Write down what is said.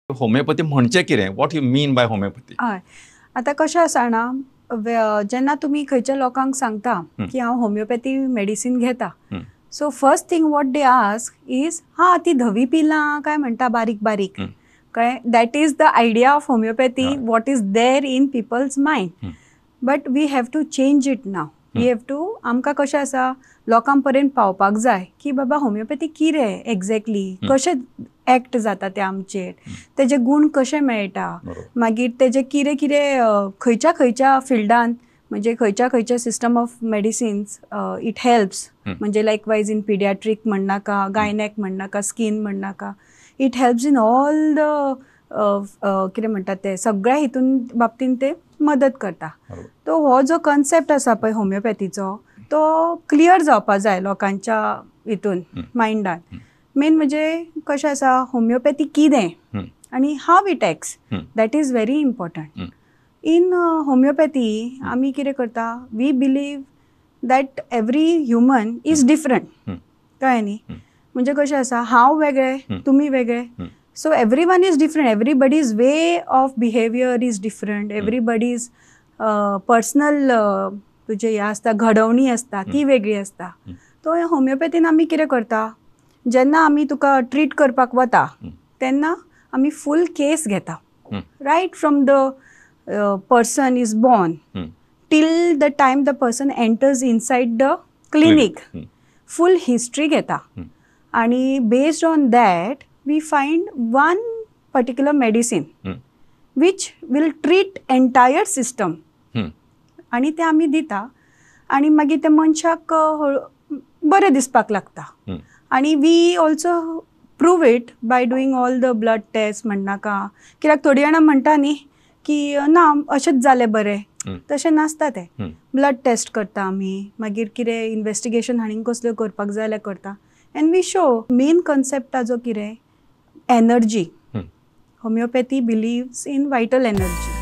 Homeopathy म्हणजे कितें? What you mean by homeopathy? हय आतां कशें आसा ना, जेन्ना तुमी खंयच्या लोकांक सांगता की हांव होमिओपॅथी मेडिसीन घेता, so first thing what they ask is ती धवी पिलां काय म्हणटा बारीक बारीक कळ्ळें. That is the idea of homeopathy what is there in people's mind. But we have to change it now. We have to आमकां कशें आसा लोकां पर्यंत पावपाक जाय की बाबा होमिओपॅथी कितें एक्झॅक्टली, कशें एक्ट जाता ते आमचेर, तेजे गुण कशे मेळटा, मागीर तेजे कितें कितें खंयच्या खंयच्या फिल्डान म्हणजे खंयच्या खंयच्या system of medicines it helps. म्हणजे लायकवायज इन पिडियाट्रीक म्हणनाका, गायनॅक म्हणनाका, स्कीन म्हणनाका, it helps in all the कितें म्हणटात ते सगळ्या हितून बाबतीन ते मदत करता. तो हो जो कन्सेप्ट आसा पळय होमिओपॅथीचो तो क्लियर जावपा जाय लोकांच्या हितून मायंडान. मेन म्हणजे कशें आसा होमिओपॅथी कितें आनी how it acts, that is very important. In homeopathy आमी कितें करता, we believe that every human is different. कळ्ळें न्ही. म्हणजे कशें आसा हांव वेगळें, तुमी वेगळे, so everyone is different. Everybody's way of behaviour is different. Everybody's personal तुजे हें आसता घडवणी आसता ती वेगळी आसता. तो होमिओपॅथीन आमी कितें करता, जेन्ना आमी तुका ट्रीट करपाक वता तेन्ना आमी फूल केस घेता, right from the person is born till the time the person enters inside the clinic. Full history घेता आनी based on that we find one particular medicine which will treat entire system आनी ते आमी दिता आनी मागीर ते मनशाक बरें दिसपाक लागता. आनी we also prove it by doing all the blood test म्हणनाका. कित्याक थोडीं जाणां म्हणटा न्ही की ना अशेंच जालें बरें, तशें नासता तें. ब्लड टेस्ट करता आमी, मागीर कितें इन्वेस्टिगेशन आनीक कसल्यो करपाक जाय जाल्यार करता. And we show main concept ताजो कितें, energy. Homoeopathy believes in vital energy.